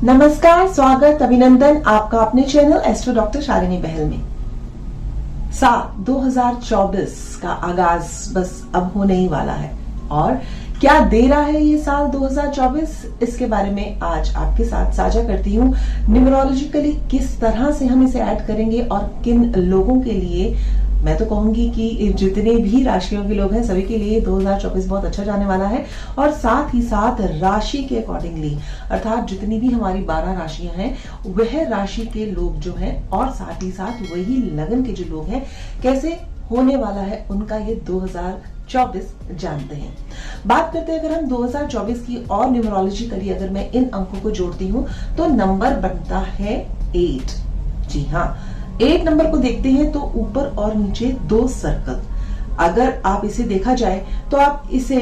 नमस्कार, स्वागत, अभिनंदन आपका अपने चैनल एस्ट्रो डॉक्टर शालिनी बहल में। साल 2024 का आगाज बस अब होने ही वाला है और क्या दे रहा है ये साल 2024, इसके बारे में आज आपके साथ साझा करती हूँ। न्यूमरोलॉजिकली किस तरह से हम इसे ऐड करेंगे और किन लोगों के लिए, मैं तो कहूंगी कि जितने भी राशियों के लोग हैं सभी के लिए 2024 बहुत अच्छा जाने वाला है। और साथ ही साथ राशि के अकॉर्डिंगली, अर्थात जितनी भी हमारी 12 राशियां हैं वह राशि के लोग जो हैं और साथ ही साथ वही लगन के जो लोग हैं कैसे होने वाला है उनका ये 2024 जानते हैं। बात करते हैं अगर हम 2024 की और न्यूमरोलॉजिकली अगर मैं इन अंकों को जोड़ती हूँ तो नंबर बनता है 8। जी हाँ, 8 नंबर को देखते हैं तो ऊपर और नीचे 2 सर्कल। अगर आप इसे देखा जाए तो आप इसे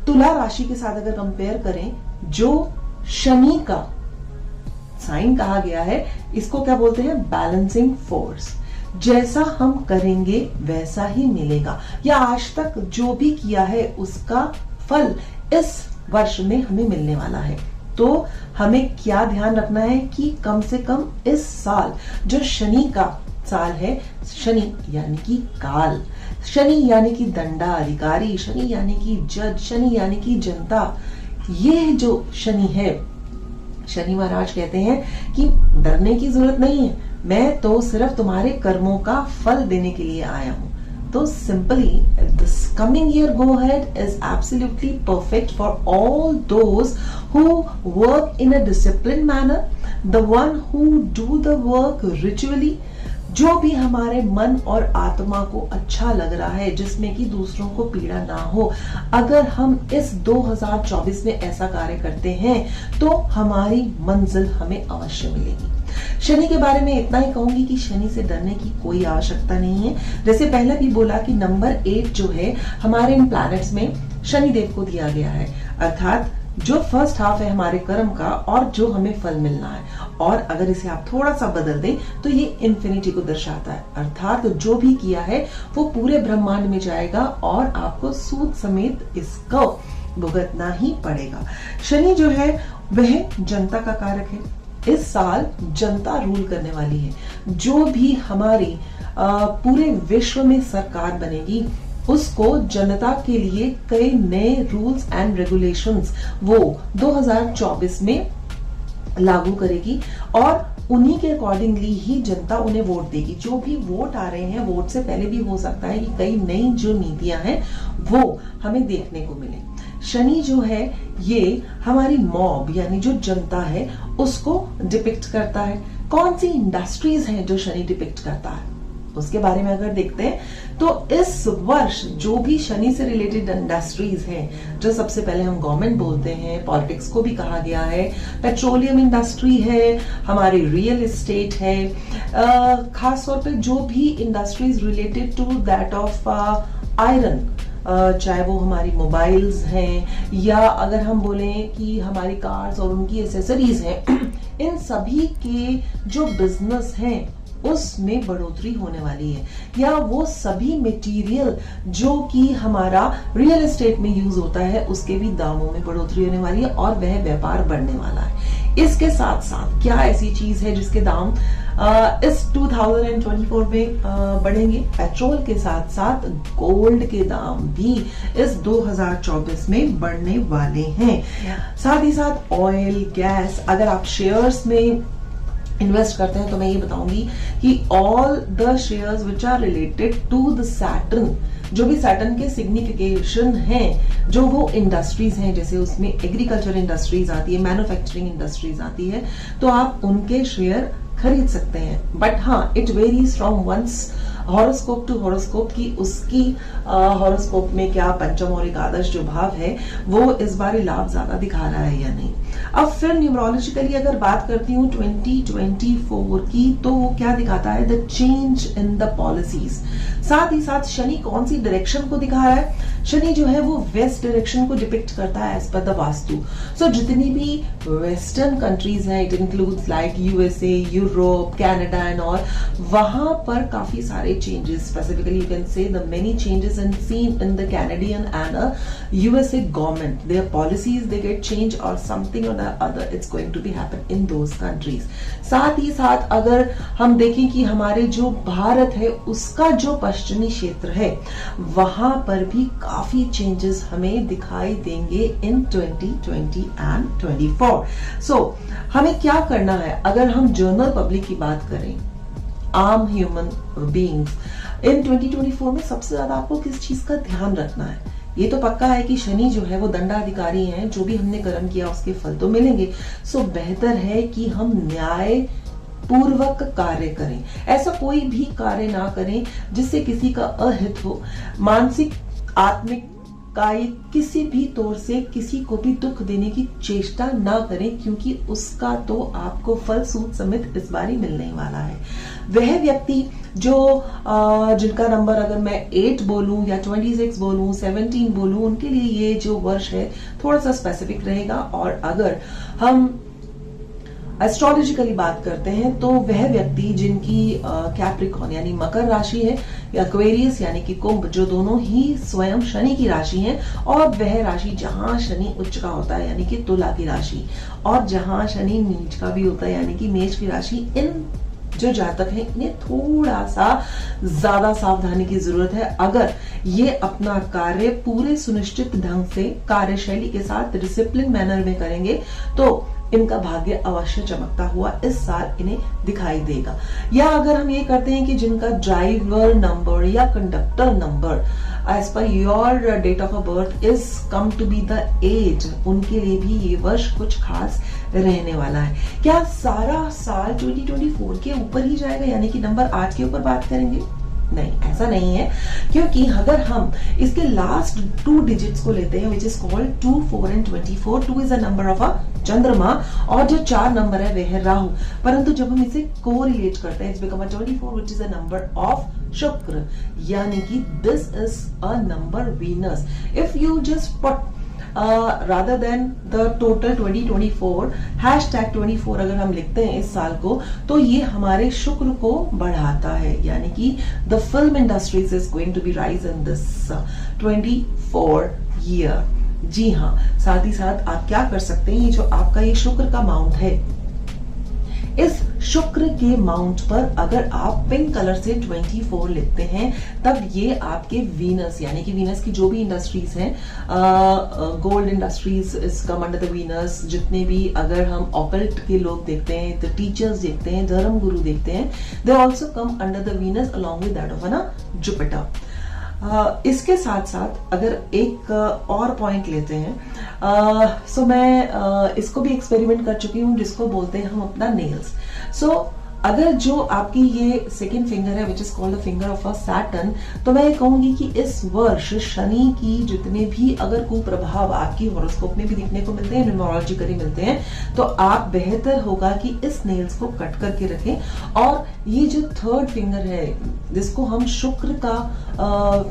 तुला राशि के साथ अगर कंपेयर करें, जो शनि का साइन कहा गया है, इसको क्या बोलते हैं, बैलेंसिंग फोर्स। जैसा हम करेंगे वैसा ही मिलेगा, या आज तक जो भी किया है उसका फल इस वर्ष में हमें मिलने वाला है। तो हमें क्या ध्यान रखना है कि कम से कम इस साल जो शनि का साल है, शनि यानी कि काल, शनि यानी कि दंडा अधिकारी, शनि यानी कि जज, शनि यानी कि जनता, ये जो शनि है, शनि महाराज कहते हैं कि डरने की जरूरत नहीं है, मैं तो सिर्फ तुम्हारे कर्मों का फल देने के लिए आया हूं। तो simply this coming year go ahead is absolutely perfect for all those who work in a disciplined manner, the one who do the work ritually, जो भी हमारे मन और आत्मा को अच्छा लग रहा है, जिसमें कि दूसरों को पीड़ा ना हो। अगर हम इस 2024 में ऐसा कार्य करते हैं तो हमारी मंजिल हमें अवश्य मिलेगी। शनि के बारे में इतना ही कहूंगी कि शनि से डरने की कोई आवश्यकता नहीं है। जैसे पहले भी बोला कि नंबर 8 जो है हमारे इन प्लैनेट्स में शनि देव को दिया गया है, अर्थात जो फर्स्ट हाफ है हमारे कर्म का और जो हमें फल मिलना है। और अगर इसे आप थोड़ा सा बदल दें तो ये इन्फिनिटी को दर्शाता है, अर्थात जो भी किया है वो पूरे ब्रह्मांड में जाएगा और आपको सूद समेत इसको भुगतना ही पड़ेगा। शनि जो है वह जनता का कारक है। इस साल जनता रूल करने वाली है। जो भी हमारी पूरे विश्व में सरकार बनेगी उसको जनता के लिए कई नए रूल्स एंड रेगुलेशंस वो 2024 में लागू करेगी और उन्हीं के अकॉर्डिंगली ही जनता उन्हें वोट देगी। जो भी वोट आ रहे हैं, वोट से पहले भी हो सकता है कि कई नई जो नीतियां हैं वो हमें देखने को मिले। शनि जो है ये हमारी मॉब यानी जो जनता है उसको डिपिक्ट करता है। कौन सी इंडस्ट्रीज हैं जो शनि डिपिक्ट करता है उसके बारे में अगर देखते हैं तो इस वर्ष जो भी शनि से रिलेटेड इंडस्ट्रीज हैं, जो सबसे पहले हम गवर्नमेंट बोलते हैं, पॉलिटिक्स को भी कहा गया है, पेट्रोलियम इंडस्ट्री है, हमारी रियल एस्टेट है, खास तौर पे जो भी industries related to that of iron, चाहे वो हमारी मोबाइल्स हैं या अगर हम बोलें कि हमारी कार्स और उनकी एसेसरीज हैं, इन सभी के जो बिजनेस हैं उसमें बढ़ोतरी होने वाली है। या वो सभी मटेरियल जो कि हमारा रियल एस्टेट में यूज होता है उसके भी दामों में बढ़ोतरी होने वाली है और वह व्यापार बढ़ने वाला है। इसके साथ साथ क्या ऐसी चीज है जिसके दाम इस 2024 में बढ़ेंगे? पेट्रोल के साथ साथ गोल्ड के दाम भी इस 2024 में बढ़ने वाले हैं। साथ ही साथ ऑयल, गैस, अगर आप शेयर्स में इन्वेस्ट करते हैं तो मैं ये बताऊंगी कि all the shares which are related to the Saturn, जो भी सैटर्न के सिग्निफिकेशन हैं, जो वो इंडस्ट्रीज हैं, जैसे उसमें एग्रीकल्चर इंडस्ट्रीज आती है, मैन्युफैक्चरिंग इंडस्ट्रीज आती है, तो आप उनके शेयर खरीद सकते हैं। बट हाँ, it varies from one's horoscope to horoscope की उसकी हॉरोस्कोप में क्या पंचम और एकादश जो भाव है वो इस बार लाभ ज्यादा दिखा रहा है या नहीं। अब फिर न्यूमरोलॉजिकली अगर बात करती हूँ 2024 की तो वो क्या दिखाता है? The change in the policies. साथ ही साथ शनि कौन सी डायरेक्शन को दिखा रहा है? शनि जो है वो वेस्ट डायरेक्शन को डिपिक्ट करता है एज पर द वास्तु। सो जितनी भी वेस्टर्न कंट्रीज हैं, it includes like USA, Europe, Canada and all, वहां पर काफी सारे changes, specifically you can say the many changes and seen in the Canadian and USA government, their policies they get changed or something way or the other it's going to be happen in those countries. साथ ही साथ अगर हम देखें कि हमारे जो भारत है उसका जो पश्चिमी क्षेत्र है वहां पर भी काफी चेंजेस हमें दिखाई देंगे इन 2020 एंड 24. सो हमें क्या करना है अगर हम जनरल पब्लिक की बात करें, आम ह्यूमन बीइंग्स, इन 2024 में सबसे ज्यादा आपको किस चीज का ध्यान रखना है? ये तो पक्का है कि शनि जो है वो दंडाधिकारी हैं, जो भी हमने कर्म किया उसके फल तो मिलेंगे. सो बेहतर है कि हम न्याय पूर्वक कार्य करें. ऐसा कोई भी कार्य ना करें जिससे किसी का अहित हो, मानसिक, आत्मिक, कायिक, किसी भी तौर से किसी को भी दुख देने की चेष्टा ना करें, क्योंकि उसका तो आपको फल सूद समेत इस बार ही मिलने वाला है. वह व्यक्ति जो जिनका नंबर अगर मैं 8 बोलूं या 26 बोलूं, 17 बोलूं, उनके लिए ये जो वर्ष है थोड़ा सा स्पेसिफिक रहेगा. और अगर हम एस्ट्रोलॉजिकली बात करते हैं तो वह व्यक्ति जिनकी कैप्रिकॉर्न यानी मकर राशि है या एक्वेरियस यानी कि कुंभ, जो दोनों ही स्वयं शनि की राशि हैं, और वह राशि जहां शनि उच्च का होता है यानी कि तुला की राशि, और जहां शनि नीच का भी होता है यानी कि मेष की राशि, इन जो जातक हैं इन्हें थोड़ा सा ज्यादा सावधानी की जरूरत है. अगर ये अपना कार्य पूरे सुनिश्चित ढंग से कार्यशैली के साथ डिसिप्लिन मैनर में करेंगे तो इनका भाग्य अवश्य चमकता हुआ इस साल इन्हें दिखाई देगा. या अगर हम ये करते हैं कि जिनका ड्राइवर नंबर या conductor number as per your date of birth is come to be the age, उनके लिए भी ये वर्ष कुछ खास रहने वाला है. क्या सारा साल 2024 के ऊपर ही जाएगा यानी कि नंबर 8 के ऊपर बात करेंगे? नहीं, ऐसा नहीं है, क्योंकि अगर हम इसके लास्ट 2 डिजिट्स को लेते हैं which is called 2, 4 and 24. 2 is a number of a चंद्रमा और जो 4 नंबर है वह है राहु. परंतु जब हम इसे कोरिलेट करते हैं, it's become a 24 which is a number of शुक्र, यानी कि this is a number Venus. If you just put rather than the total 2024 #24 अगर हम लिखते हैं इस साल को, तो ये हमारे शुक्र को बढ़ाता है, यानी कि the film industries is going to be rise in this 24 year. जी हाँ, साथ ही साथ आप क्या कर सकते हैं, ये जो आपका ये शुक्र का माउंट है, इस शुक्र के माउंट पर अगर आप पिंक कलर से 24 लिखते हैं, तब ये आपके वीनस यानी कि वीनस की जो भी इंडस्ट्रीज हैं, gold industries is come under the Venus. जितने भी अगर हम ऑकल्ट के लोग देखते हैं, द टीचर्स देखते हैं, धर्म गुरु देखते हैं, they also come under the Venus along with that of Jupiter. इसके साथ साथ अगर एक और पॉइंट लेते हैं, सो मैं इसको भी एक्सपेरिमेंट कर चुकी हूँ, जिसको बोलते हैं हम अपना नेल्स. सो अगर जो आपकी ये सेकेंड फिंगर है which is called the finger of a Saturn, तो मैं ये कहूंगी कि इस वर्ष शनि की जितने भी अगर कुप्रभाव आपकी हॉरोस्कोप में भी दिखने को मिलते हैं, न्यूमरोलॉजिकली मिलते हैं, तो आप बेहतर होगा कि इस नेल्स को कट करके रखें. और ये जो थर्ड फिंगर है जिसको हम शुक्र का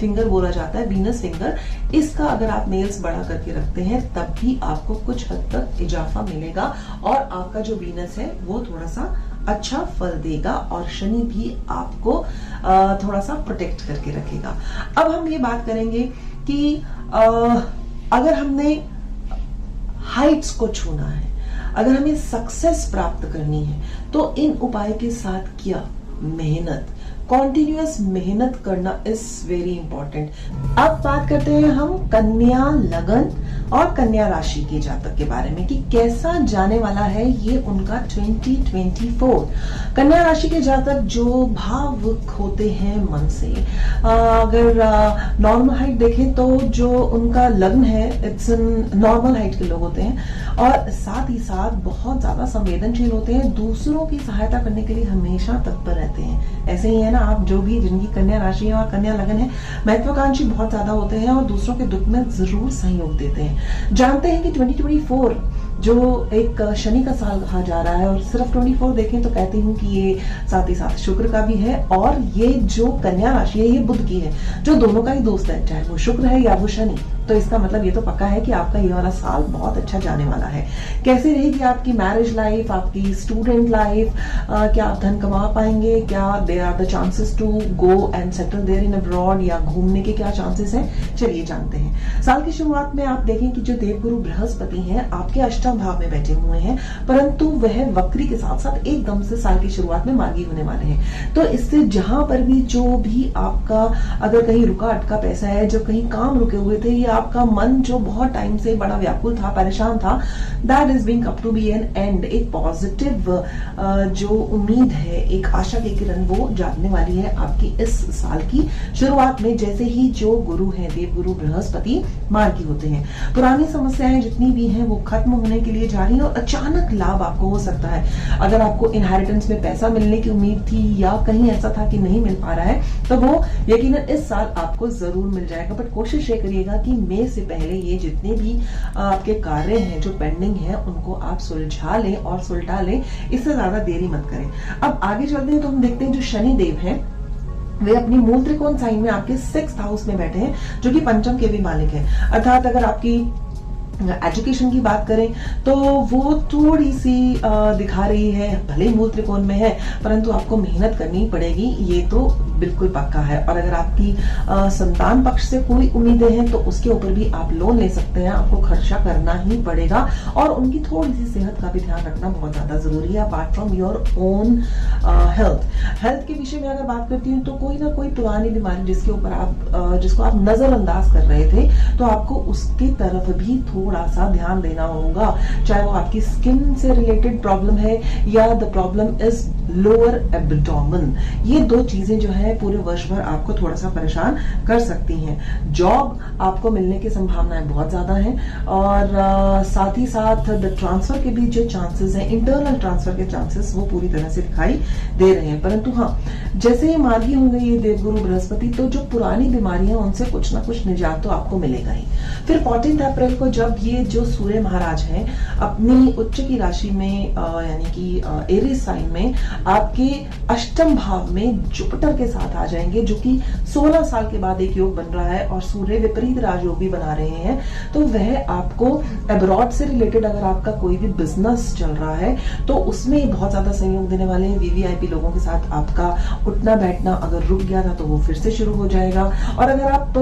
फिंगर बोला जाता है, वीनस फिंगर, इसका अगर आप नेल्स बढ़ा करके रखते हैं तब भी आपको कुछ हद तक इजाफा मिलेगा और आपका जो वीनस है वो थोड़ा सा अच्छा फल देगा और शनि भी आपको थोड़ा सा प्रोटेक्ट करके रखेगा. अब हम ये बात करेंगे कि अगर हमने हाइट्स को छूना है, अगर हमें सक्सेस प्राप्त करनी है, तो इन उपाय के साथ क्या मेहनत, कॉन्टिन्यूअस मेहनत करना इज वेरी इंपॉर्टेंट. अब बात करते हैं हम कन्या लगन और कन्या राशि के जातक के बारे में कि कैसा जाने वाला है ये उनका 2024. कन्या राशि के जातक जो भावुक होते हैं मन से, अगर नॉर्मल हाइट देखें तो जो उनका लग्न है इट्स नॉर्मल हाइट के लोग होते हैं और साथ ही साथ बहुत ज्यादा संवेदनशील होते हैं, दूसरों की सहायता करने के लिए हमेशा तत्पर रहते हैं. ऐसे ही है ना, आप जो भी जिनकी कन्या राशि है और कन्या लगन है, महत्वाकांक्षी बहुत ज्यादा होते हैं और दूसरों के दुख में जरूर सहयोग देते हैं. जानते हैं कि 2024 जो एक शनि का साल कहा जा रहा है और सिर्फ 24 देखें तो कहती हूँ कि ये साथ ही साथ शुक्र का भी है और ये जो कन्या राशि है ये बुध की है, जो दोनों का ही दोस्त है, चाहे वो शुक्र है या वो शनि. तो इसका मतलब ये तो पक्का है कि आपका ये वाला साल बहुत अच्छा जाने वाला है. कैसे रहेगी आपकी मैरिज लाइफ, आपकी स्टूडेंट लाइफ, क्या आप धन कमा पाएंगे, क्या there are the chances to go and settle there in abroad, या घूमने के क्या चांसेस हैं, चलिए जानते हैं. साल की शुरुआत में आप देखें कि जो देवगुरु बृहस्पति हैं आपके अष्टम अष्टम भाव में बैठे हुए हैं, परंतु वह वक्री के साथ साथ एकदम से साल की शुरुआत में मार्गी होने वाले हैं। तो इससे जहां पर भी जो भी आपका अगर कहीं रुका अटका पैसा है, जो कहीं काम रुके हुए थे, या आपका मन जो बहुत टाइम से बड़ा व्याकुल था, परेशान था, that is being up to be an end. एक पॉजिटिव जो उम्मीद है, एक आशा की किरण वो जागने वाली है आपकी इस साल की शुरुआत में, जैसे ही जो गुरु हैं, देव गुरु बृहस्पति मार्गी होते हैं। पुरानी समस्याएं जितनी भी हैं वो खत्म होने के लिए जा रही है और अचानक लाभ आपको हो सकता है। अगर आपको इनहेरिटेंस में पैसा मिलने की उम्मीद थी या कहीं ऐसा था कि नहीं मिल पा रहा है, तो वो यकीनन इस साल आपको जरूर मिल जाएगा। बट कोशिश ये करिएगा कि मई से पहले ये जितने भी आपके कार्य हैं जो पेंडिंग है उनको आप सुलझा लें और सुलटा लें, इससे ज्यादा देरी मत करें। अब आगे चलते हैं तो हम देखते हैं जो शनि देव हैं वे अपनी मूल त्रिकोण साइन में आपके 6th हाउस में बैठे हैं, जो कि पंचम के भी मालिक हैं। अर्थात अगर आपकी एजुकेशन की बात करें तो वो थोड़ी सी दिखा रही है, भले ही मूल त्रिकोण में है परंतु आपको मेहनत करनी पड़ेगी, ये तो बिल्कुल पक्का है। और अगर आपकी संतान पक्ष से कोई उम्मीदें हैं तो उसके ऊपर भी आप लोन ले सकते हैं, आपको खर्चा करना ही पड़ेगा। और उनकी थोड़ी सी सेहत का भी ध्यान रखना बहुत ज्यादा जरूरी है, apart from your own health के विषय में अगर बात करती हूँ तो कोई ना कोई पुरानी बीमारी जिसके ऊपर आप जिसको आप नजरअंदाज कर रहे थे, तो आपको उसकी तरफ भी थोड़ा सा ध्यान देना होगा, चाहे वो आपकी स्किन से रिलेटेड प्रॉब्लम है या the problem is lower abdomen. ये दो चीजें जो है पूरे वर्ष भर आपको थोड़ा सा परेशान कर सकती हैं। जॉब आपको मिलने की संभावनाएं बहुत ज्यादा हैं और साथ ही साथ द ट्रांसफर के भी जो चांसेस हैं, इंटरनल ट्रांसफर के चांसेस वो पूरी तरह से दिखाई दे रहे हैं। परंतु हाँ, जैसे ही मार्गी होंगे ये देवगुरु बृहस्पति, तो जो पुरानी बीमारियां उनसे कुछ ना कुछ निजात तो आपको मिलेगा ही। फिर 14 अप्रैल को जब ये जो सूर्य महाराज हैं अपनी उच्च की राशि में यानी कि एरीज साइन में आपके अष्टम भाव में जुपिटर के साथ आ जाएंगे, जो कि 16 साल के बाद एक योग बन रहा है और सूर्य विपरीत राजयोग भी बना रहे हैं। तो वह आपको अब्रॉड से रिलेटेड अगर आपका कोई भी बिजनेस चल रहा है तो उसमें बहुत ज्यादा सहयोग देने वाले हैं। वीवीआईपी लोगों के साथ आपका उठना बैठना अगर रुक गया था तो वो फिर से शुरू हो जाएगा। और अगर आप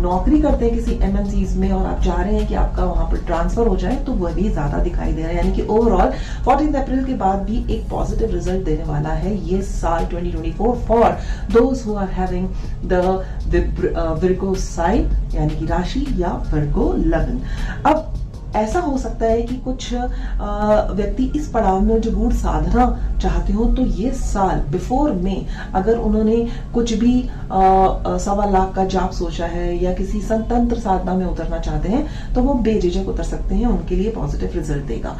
नौकरी करते हैं किसी एमएनसीज में और आप चाह रहे हैं कि आपका वहां पर ट्रांसफर हो जाए तो वह भी ज्यादा दिखाई दे रहा है। यानी कि ओवरऑल 14 अप्रैल के बाद भी एक पॉजिटिव रिजल्ट देने वाला है ये साल 2024 for those who are having the Virgo sign यानी कि राशि या विर्गो लग्न। अब ऐसा हो सकता है कि कुछ व्यक्ति इस पड़ाव में जो गूढ़ साधना चाहते हो तो ये साल बिफोर में अगर उन्होंने कुछ भी 1.25 लाख का जाप सोचा है या किसी संतंत्र साधना में उतरना चाहते हैं तो वो बेझिझक उतर सकते हैं, उनके लिए पॉजिटिव रिजल्ट देगा।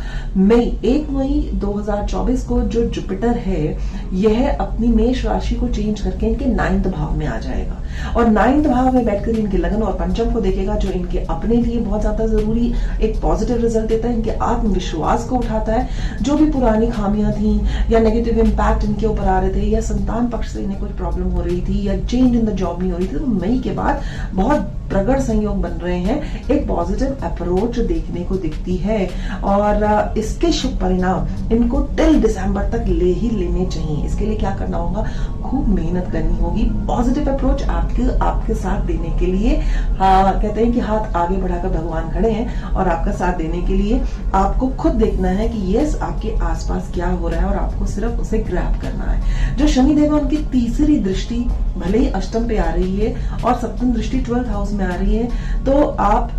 1 मई 2024 को जो जुपिटर है यह अपनी मेष राशि को चेंज करके इनके 9th भाव में आ जाएगा और 9th भाव में बैठकर इनके लगन और पंचम को देखेगा, जो इनके अपने लिए बहुत ज्यादा जरूरी एक पॉजिटिव रिजल्ट देता है, इनके आत्मविश्वास को उठाता है। जो भी पुरानी खामियां थी या नेगेटिव इंपैक्ट इनके ऊपर आ रहे थे या संतान पक्ष से इन्हें कुछ प्रॉब्लम हो रही थी या चेंज इन द जॉब नहीं हो रही थी, तो मई के बाद बहुत प्रगढ़ संयोग बन रहे हैं, एक पॉजिटिव अप्रोच देखने को दिखती है और इसके शुभ परिणाम इनको टिल दिसंबर तक ले ही लेने चाहिए। इसके लिए क्या करना होगा, खूब मेहनत करनी होगी। पॉजिटिव अप्रोच आपके साथ देने के लिए कहते हैं कि हाथ आगे बढ़ाकर भगवान खड़े हैं और आपका साथ देने के लिए आपको खुद देखना है कि यस आपके आसपास क्या हो रहा है और आपको सिर्फ उसे ग्रैब करना है। जो शनि देव है उनकी तीसरी दृष्टि भले ही अष्टम पे आ रही है और सप्तम दृष्टि 12th हाउस में आ रही है, तो आप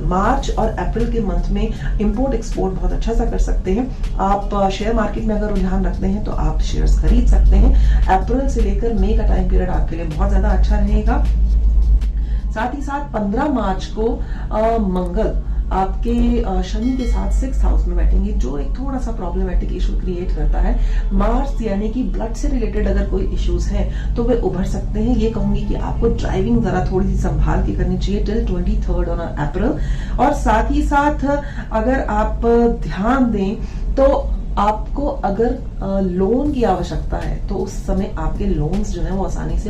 मार्च और अप्रैल के मंथ में इंपोर्ट एक्सपोर्ट बहुत अच्छा सा कर सकते हैं। आप शेयर मार्केट में अगर रुझान रखते हैं तो आप शेयर्स खरीद सकते हैं। अप्रैल से लेकर मई का टाइम पीरियड आपके लिए बहुत ज्यादा अच्छा रहेगा। साथ ही साथ 15 मार्च को मंगल आपके शनि के साथ 6th हाउस में बैठेंगे, जो एक थोड़ा सा प्रॉब्लमेटिक इशू क्रिएट करता है। मार्च यानी कि ब्लड से रिलेटेड अगर कोई इश्यूज हैं तो वे उभर सकते हैं। ये कहूंगी कि आपको ड्राइविंग जरा थोड़ी सी संभाल के करनी चाहिए टिल 23rd ऑन अप्रैल। और साथ ही साथ अगर आप ध्यान दें तो आपको अगर लोन की आवश्यकता है तो उस समय आपके लोन्स जो है वो आसानी से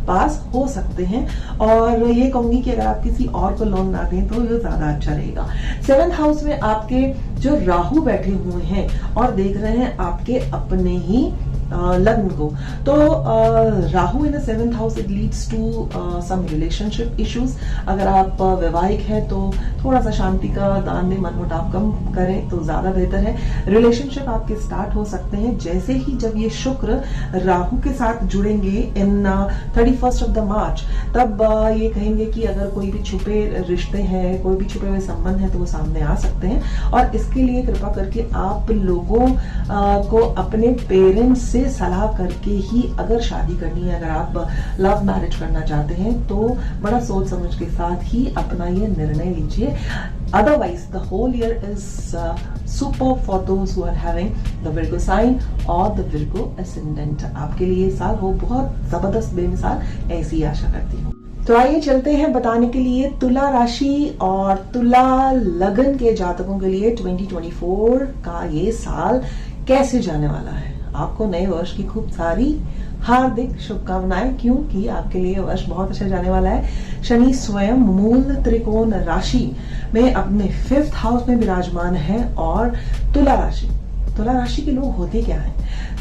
पास हो सकते हैं। और ये कहूंगी कि अगर आप किसी और को लोन ना दें तो ये ज्यादा अच्छा रहेगा। 7th हाउस में आपके जो राहु बैठे हुए हैं और देख रहे हैं आपके अपने ही लग्न को। तो Rahu in 7th house it leads to some relationship issues. अगर आप वैवाहिक हैं तो थोड़ा सा शांति का दान में मनमुटाव कम करें तो ज्यादा बेहतर है। रिलेशनशिप आपके स्टार्ट हो सकते हैं जैसे ही जब ये शुक्र राहु के साथ जुड़ेंगे इन 31st ऑफ द मार्च, तब ये कहेंगे कि अगर कोई भी छुपे रिश्ते हैं, कोई भी छुपे हुए संबंध हैं तो वो सामने आ सकते हैं। और इसके लिए कृपा करके आप लोगों को अपने पेरेंट्स से सलाह करके ही अगर शादी करनी है, अगर आप लव मैरिज करना चाहते हैं तो बड़ा सोच समझ के साथ ही अपना ये निर्णय लीजिए। Otherwise, the whole year is super for those who are having the Virgo sign or the Virgo ascendant. आपके लिए साल हो बहुत जबरदस्त बेमिसाल, ऐसी आशा करती हूँ। तो आइए चलते हैं बताने के लिए तुला राशि और तुला लगन के जातकों के लिए 2024 का ये साल कैसे जाने वाला है। आपको नए वर्ष की खूब सारी हार्दिक शुभकामनाएं, क्योंकि आपके लिए वर्ष बहुत अच्छा जाने वाला है। शनि स्वयं मूल त्रिकोण राशि में अपने 5th हाउस में विराजमान है। और तुला राशि के लोग होते क्या हैं?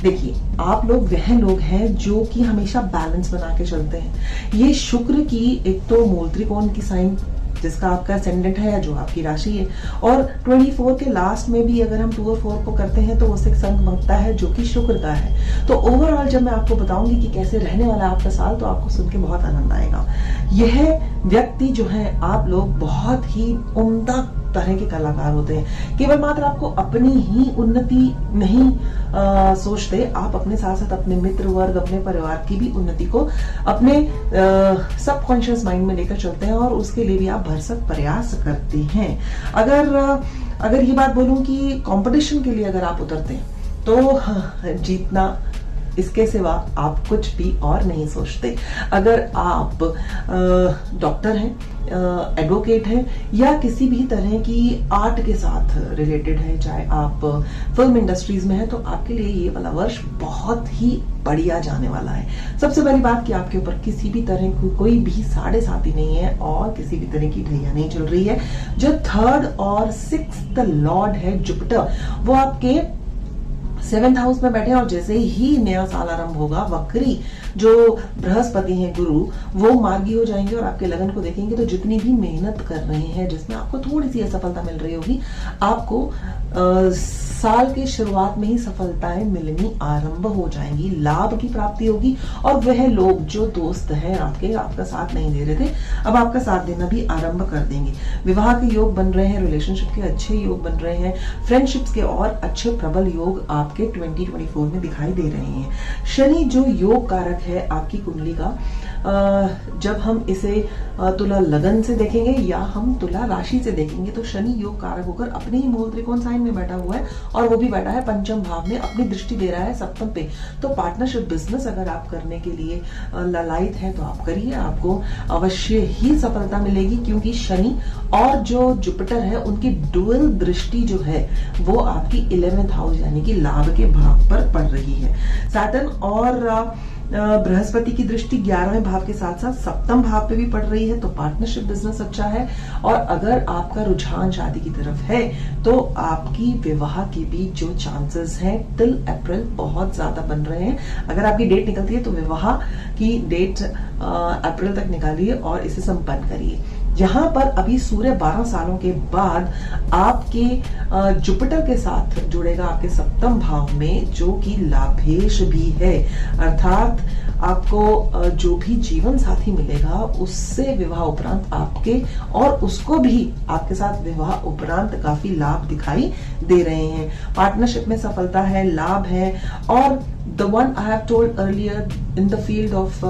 देखिए, आप लोग वह लोग हैं जो कि हमेशा बैलेंस बना के चलते हैं। ये शुक्र की एक तो मूल त्रिकोण की साइन जिसका आपका असेंडेंट है या जो आपकी राशि है, और 24 के लास्ट में भी अगर हम 2 और 4 को करते हैं तो वो 6 अंक बनता है जो कि शुक्र का है। तो ओवरऑल जब मैं आपको बताऊंगी कि कैसे रहने वाला है आपका साल, तो आपको सुन के बहुत आनंद आएगा। यह व्यक्ति जो है, आप लोग बहुत ही उम्दा तरह के कलाकार होते हैं। केवल मात्र आपको अपनी ही उन्नति नहीं सोचते, आप अपने साथ साथ अपने मित्र वर्ग, अपने परिवार की भी उन्नति को अपने सबकॉन्शियस माइंड में लेकर चलते हैं और उसके लिए भी आप भरसक प्रयास करते हैं। अगर ये बात बोलूं कि कंपटीशन के लिए अगर आप उतरते हैं तो जीतना, इसके सिवा आप कुछ भी और नहीं सोचते। अगर आप डॉक्टर हैं, एडवोकेट हैं या किसी भी तरह की आर्ट के साथ रिलेटेड है, चाहे आप फिल्म इंडस्ट्रीज में हैं, तो आपके लिए ये वाला वर्ष बहुत ही बढ़िया जाने वाला है। सबसे पहली बात कि आपके ऊपर किसी भी तरह की कोई भी साढ़े साथी नहीं है और किसी भी तरह की ढैया नहीं चल रही है। जो 3rd और 6th लॉर्ड है जुपिटर, वो आपके 7th हाउस में बैठे और जैसे ही नया साल आरंभ होगा, वक्री जो बृहस्पति हैं गुरु, वो मार्गी हो जाएंगे और आपके लगन को देखेंगे। तो जितनी भी मेहनत कर रहे हैं, जिसमें आपको थोड़ी सी असफलता मिल रही होगी, आपको साल के शुरुआत में ही सफलताएं मिलनी आरंभ हो जाएंगी, लाभ की प्राप्ति होगी। और वह लोग जो दोस्त हैं आपका साथ नहीं दे रहे थे, अब आपका साथ देना भी आरंभ कर देंगे। विवाह के योग बन रहे हैं, रिलेशनशिप के अच्छे योग बन रहे हैं, फ्रेंडशिप्स के और अच्छे प्रबल योग आपके 2024 में दिखाई दे रहे हैं। शनि जो योग कारक है आपकी कुंडली का, जब हम इसे तुला लगन से देखेंगे या हम तुला राशि से देखेंगे, तो शनि योग कारक होकर अपने ही मूल त्रिकोण साइन में बैठा हुआ है और वो भी बैठा है 5th भाव में, अपनी दृष्टि दे रहा है 7th पे। तो पार्टनरशिप बिजनेस अगर आप करने के लिए ललायित है तो आप करिए, आपको अवश्य ही सफलता मिलेगी, क्योंकि शनि और जो जुपिटर है उनकी डुअल दृष्टि जो है वो आपकी 11th हाउस यानी कि लाभ के भाव पर पड़ रही है। सैटर्न और बृहस्पति की दृष्टि 11वें भाव के साथ साथ 7th भाव पे भी पड़ रही है। तो पार्टनरशिप बिजनेस अच्छा है। और अगर आपका रुझान शादी की तरफ है तो आपकी विवाह के भी जो चांसेस हैं टिल अप्रैल बहुत ज्यादा बन रहे हैं। अगर आपकी डेट निकलती है तो विवाह की डेट अप्रैल तक निकालिए और इसे संपन्न करिए। यहाँ पर अभी सूर्य 12 सालों के बाद आपके जुपिटर के साथ जुड़ेगा आपके 7th भाव में, जो कि लाभेश भी है। अर्थात आपको जो भी जीवन साथी मिलेगा उससे विवाह उपरांत आपके और उसको भी आपके साथ विवाह उपरांत काफी लाभ दिखाई दे रहे हैं। पार्टनरशिप में सफलता है, लाभ है। और the one I have told earlier in the field of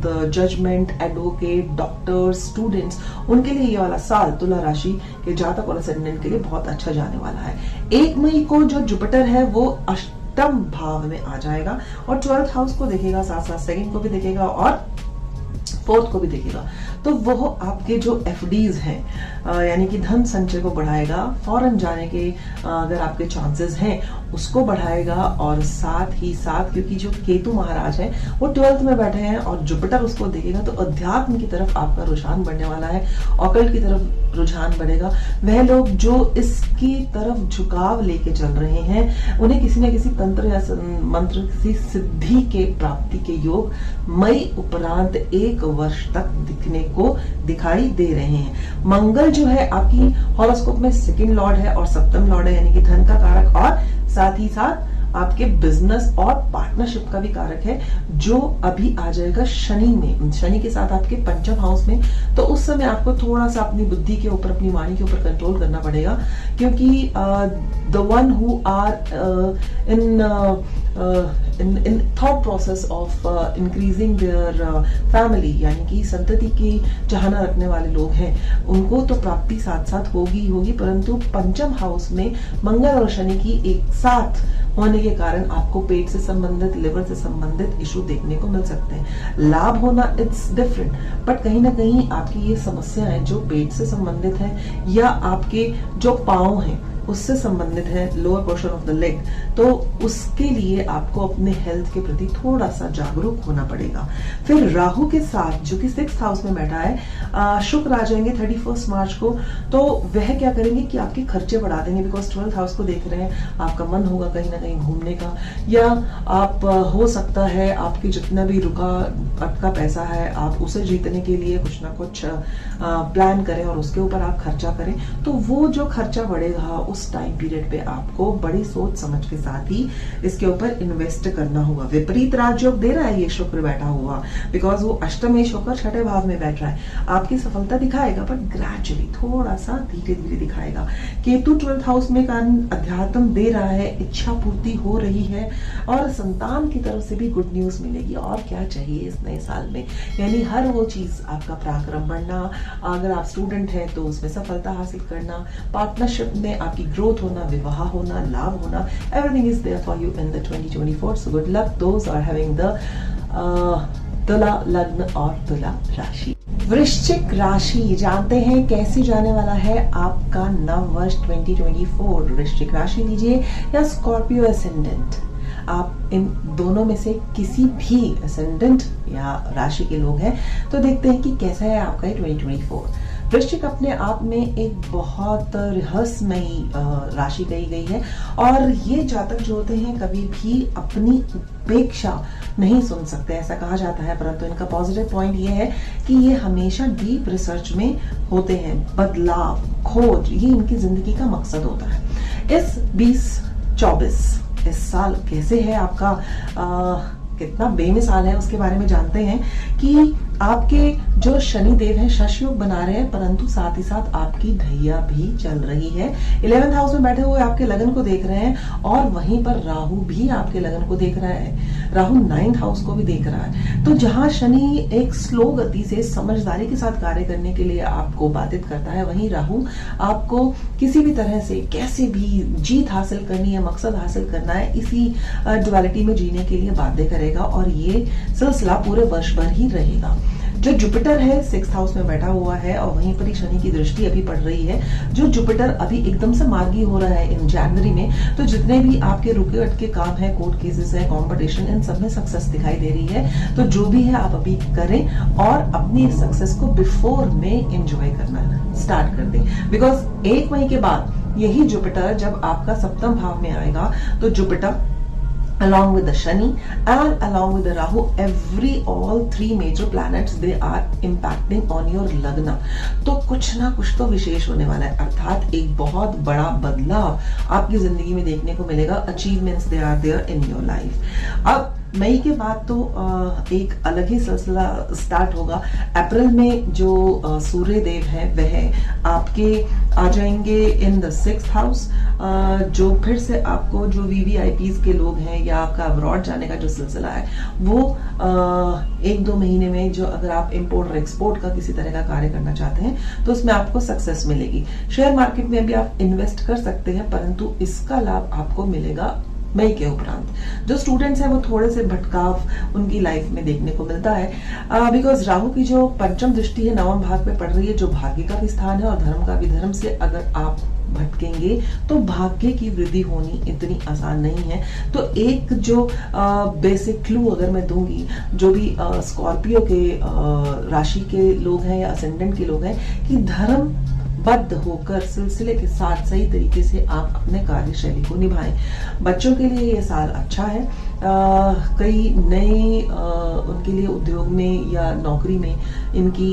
the judgment, advocate, doctors, students, उनके लिए ये वाला साल तुला राशि के जातक और असेंडेंट के लिए बहुत अच्छा जाने वाला है। 1 मई को जो जुपिटर है वो 8th भाव में आ जाएगा और 12th हाउस को देखेगा, साथ साथ 2nd को भी देखेगा और 4th को भी देखेगा। तो वो आपके जो एफडीज हैं यानी कि धन संचय को बढ़ाएगा, फॉरेन जाने के अगर आपके चांसेस हैं उसको बढ़ाएगा, और साथ ही साथ क्योंकि जो केतु महाराज है वो 12th में बैठे हैं और जुपिटर उसको देखेगा, तो अध्यात्म की तरफ आपका रुझान बढ़ने वाला है, ऑकल्ट की तरफ रुझान बढ़ेगा। वह लोग जो इसकी तरफ झुकाव लेके चल रहे हैं उन्हें किसी न किसी तंत्र या मंत्र, किसी सिद्धि के प्राप्ति के योग मई उपरांत 1 वर्ष तक दिखाई दे रहे हैं। मंगल जो है आपकी हॉरोस्कोप में 2nd लॉर्ड है और 7th लॉर्ड है, यानी कि धन का कारक, और साथ ही साथ आपके बिजनेस और पार्टनरशिप का भी कारक है, जो अभी आ जाएगा शनि में, शनि के साथ आपके 5th हाउस में। तो उस समय आपको थोड़ा सा अपनी बुद्धि के ऊपर, अपनी वाणी के ऊपर कंट्रोल करना पड़ेगा, क्योंकि the one who are in thought process of increasing their family, यानी कि संतति की चाहना रखने वाले लोग हैं, उनको तो प्राप्ति साथ साथ होगी, परंतु 5th हाउस में मंगल और शनि की एक साथ होने के कारण आपको पेट से संबंधित, लिवर से संबंधित इशू देखने को मिल सकते हैं। लाभ होना इट्स डिफरेंट, बट कहीं ना कहीं आपकी ये समस्याएं जो पेट से संबंधित है या आपके जो पांव हैं उससे संबंधित है, lower portion of the leg, तो उसके लिए आपको अपने हेल्थ के प्रति थोड़ा सा जागरूक होना पड़ेगा। फिर राहु के साथ जो कि 6th हाउस में बैठा है, शुक्र आ जाएंगे 31 मार्च को, तो वह क्या करेंगे कि आपके खर्चे बढ़ा देंगे, बिकॉज 12th हाउस को देख रहे हैं, आपका मन होगा कहीं ना कहीं घूमने का, या आप हो सकता है आपकी जितना भी रुका अटका पैसा है आप उसे जीतने के लिए कुछ ना कुछ प्लान करें और उसके ऊपर आप खर्चा करें, तो वो जो खर्चा बढ़ेगा उस टाइम पीरियड पे आपको बड़ी सोच समझ के साथ ही इसके ऊपर इन्वेस्ट करना होगा। विपरीत राजयोग दे रहा है ये शुक्र बैठा हुआ, बिकॉज वो अष्टमेश होकर 6ठे भाव में बैठ रहा है, आपकी सफलता दिखाएगा बट ग्रेजुअली, थोड़ा सा धीरे धीरे दिखाएगा। केतु 12th हाउस में कारण अध्यात्म दे रहा है, इच्छा पूर्ति हो रही है और संतान की तरफ से भी गुड न्यूज मिलेगी। और क्या चाहिए इस नए साल में, यानी हर वो चीज, आपका पराक्रम बढ़ना, अगर आप स्टूडेंट हैं तो उसमें सफलता हासिल करना, पार्टनरशिप में आपकी ग्रोथ होना, विवाह होना, लाभ होना, everything is there for you in the 2024। So good luck those are having the Tula Lagna और तुला राशि। वृश्चिक राशि, जानते हैं कैसे जाने वाला है आपका नव वर्ष 2024। वृश्चिक राशि लीजिए या स्कॉर्पियो एसेंडेंट, आप इन दोनों में से किसी भी एसेंडेंट या राशि के लोग हैं, तो देखते हैं कि कैसा है आपका 2024। वृश्चिक अपने आप में एक बहुत रहस्यमयी राशि कही गई है, और ये जातक जो होते हैं कभी भी अपनी उपेक्षा नहीं सुन सकते, ऐसा कहा जाता है। परंतु इनका पॉजिटिव पॉइंट ये है कि ये हमेशा डीप रिसर्च में होते हैं, बदलाव, खोज, ये इनकी जिंदगी का मकसद होता है। इस 2024 इस साल कैसे है आपका, कितना बेमिसाल है उसके बारे में जानते हैं कि आपके जो शनि देव हैं शश योग बना रहे हैं, परंतु साथ ही साथ आपकी ढैया भी चल रही है। 11th हाउस में बैठे हुए आपके लगन को देख रहे हैं, और वहीं पर राहु भी आपके लगन को देख रहा है, राहु 9th हाउस को भी देख रहा है। तो जहां शनि एक स्लो गति से समझदारी के साथ कार्य करने के लिए आपको बाधित करता है, वहीं राहु आपको किसी भी तरह से कैसे भी जीत हासिल करनी है, मकसद हासिल करना है, इसी ड्युअलिटी में जीने के लिए बाध्य करेगा, और ये सिलसिला पूरे वर्ष भर ही रहेगा। जो जुपिटर है 6th हाउस में बैठा हुआ है, और वहीं पर ही शनि की दृष्टि अभी पड़ रही है। जो जुपिटर अभी एकदम से मार्गी हो रहा है इन जनवरी में, तो जितने भी आपके रुके अटके काम है, कोर्ट केसेस है, कंपटीशन, इन सब में सक्सेस दिखाई दे रही है। तो जो भी है आप अभी करें और अपनी सक्सेस को बिफोर में एंजॉय करना स्टार्ट कर दें, बिकॉज 1 मई के बाद यही जुपिटर जब आपका 7th भाव में आएगा, तो Jupiter along with the Shani and along with the Rahu, all 3 major planets, they are impacting on your lagna। तो कुछ ना कुछ तो विशेष होने वाला है, अर्थात एक बहुत बड़ा बदलाव आपकी जिंदगी में देखने को मिलेगा। Achievements they are there in your life. अब मई के बाद तो एक अलग ही सिलसिला स्टार्ट होगा। अप्रैल में जो सूर्य देव है वह आपके आ जाएंगे इन द 6th हाउस, जो फिर से आपको जो VVIPs के लोग हैं या आपका अब्रॉड जाने का जो सिलसिला है वो 1-2 महीने में, जो अगर आप इंपोर्ट और एक्सपोर्ट का किसी तरह का कार्य करना चाहते हैं तो उसमें आपको सक्सेस मिलेगी। शेयर मार्केट में भी आप इन्वेस्ट कर सकते हैं, परंतु इसका लाभ आपको मिलेगा मई के उपरांत। जो स्टूडेंट्स हैं वो थोड़े से भटकाव उनकी लाइफ में देखने को मिलता है, बिकॉज राहु की जो पंचम दृष्टि है नवम भाग में पड़ रही है, जो भाग्य का भी स्थान है और धर्म का भी। धर्म से अगर आप भटकेंगे तो भाग्य की वृद्धि होनी इतनी आसान नहीं है। तो एक जो बेसिक क्लू अगर मैं दूंगी, जो भी स्कॉर्पियो के राशि के लोग हैं या असेंडेंट के लोग हैं, कि धर्म बद्ध होकर सिलसिले के साथ सही तरीके से आप अपने कार्यशैली को निभाएं। बच्चों के लिए ये साल अच्छा है। कई नए उनके लिए उद्योग में या नौकरी में इनकी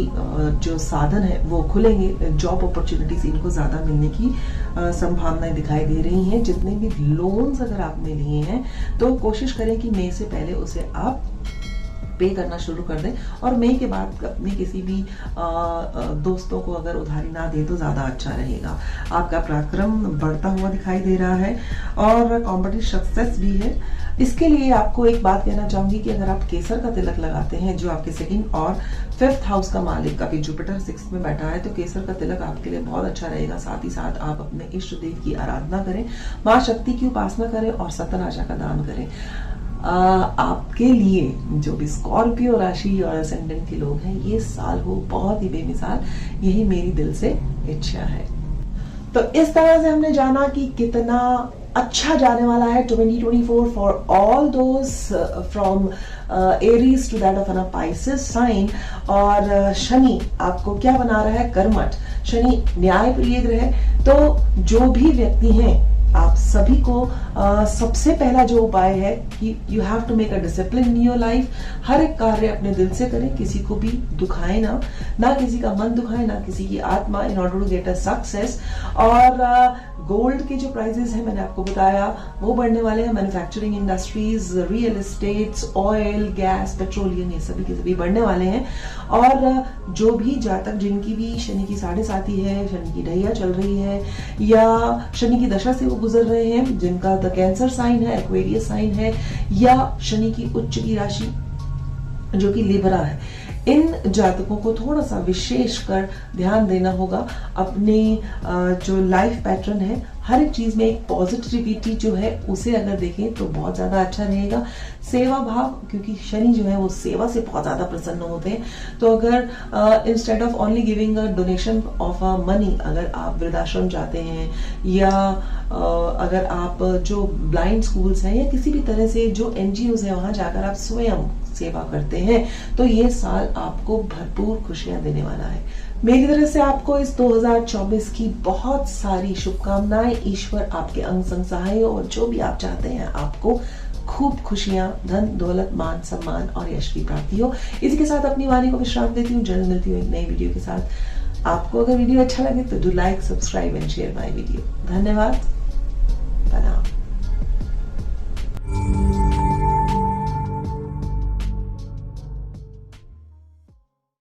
जो साधन है वो खुलेंगे। जॉब अपॉर्चुनिटीज इनको ज्यादा मिलने की संभावनाएं दिखाई दे रही हैं। जितने भी लोन्स अगर आपने लिए हैं तो कोशिश करें कि मई से पहले उसे आप पे करना शुरू कर दें, और मई के बाद अपने किसी भी दोस्तों को अगर उधारी ना दे तो ज्यादा अच्छा रहेगा। आपका पराक्रम बढ़ता हुआ दिखाई दे रहा है और कॉम्पिटिटिव सक्सेस भी है। इसके लिए आपको एक बात कहना चाहूंगी कि अगर आप केसर का तिलक लगाते हैं, जो आपके 2nd और 5th हाउस का मालिक का भी जुपिटर 6th में बैठा है, तो केसर का तिलक आपके लिए बहुत अच्छा रहेगा। साथ ही साथ आप अपने इष्ट देव की आराधना करें, माँ शक्ति की उपासना करें और सतनाशा का दान करें। आपके लिए जो भी स्कॉर्पियो राशि और असेंडेंट के लोग हैं, ये साल हो बहुत ही बेमिसाल, यही मेरी दिल से इच्छा है। तो इस तरह से हमने जाना कि कितना अच्छा जाने वाला है 2024 for all those from Aries to that of an Pisces sign. और शनि आपको क्या बना रहा है? कर्मठ। शनि न्याय प्रिय ग्रह। तो जो भी व्यक्ति हैं, आप सभी को सबसे पहला जो उपाय है कि you have to make a discipline in your life. हर एक कार्य अपने दिल से करें, किसी को भी दुखाए ना किसी का मन दुखाए, ना किसी की आत्मा, in order to get a success. और गोल्ड के जो प्राइजेस हैं मैंने आपको बताया वो बढ़ने वाले हैं। Manufacturing industries, real estates, oil, gas, petroleum, ये सभी के सभी बढ़ने वाले हैं। और जो भी जातक जिनकी भी शनि की 7.5 है, शनि की ढैया चल रही है या शनि की दशा से वो गुजर रहे हैं, जिनका द कैंसर साइन है, एक्वेरियस साइन है, या शनि की उच्च की राशि जो कि लिब्रा है, इन जातकों को थोड़ा सा विशेष कर ध्यान देना होगा। अपने जो लाइफ पैटर्न है, हर एक चीज में एक पॉजिटिविटी जो है उसे अगर देखें तो बहुत ज्यादा अच्छा रहेगा। सेवा भाव, क्योंकि शनि जो है वो सेवा से बहुत ज्यादा प्रसन्न होते हैं। तो अगर instead of only giving a donation of a money, अगर आप वृद्धाश्रम जाते हैं या अगर आप जो ब्लाइंड स्कूल्स हैं या किसी भी तरह से जो NGOs हैं वहां जाकर आप स्वयं सेवा करते हैं, तो ये साल आपको भरपूर खुशियां देने वाला है। मेरी तरफ से आपको इस 2024 की बहुत सारी शुभकामनाएं। ईश्वर आपके अंग संग सहाय हो और जो भी आप चाहते हैं आपको खूब खुशियां, धन, दौलत, मान, सम्मान और यश की प्राप्ति हो। इसी के साथ अपनी वाणी को विश्राम देती हूँ। जल्द मिलती हूँ एक नई वीडियो के साथ। आपको अगर वीडियो अच्छा लगे तो do like, subscribe and share my video. धन्यवाद।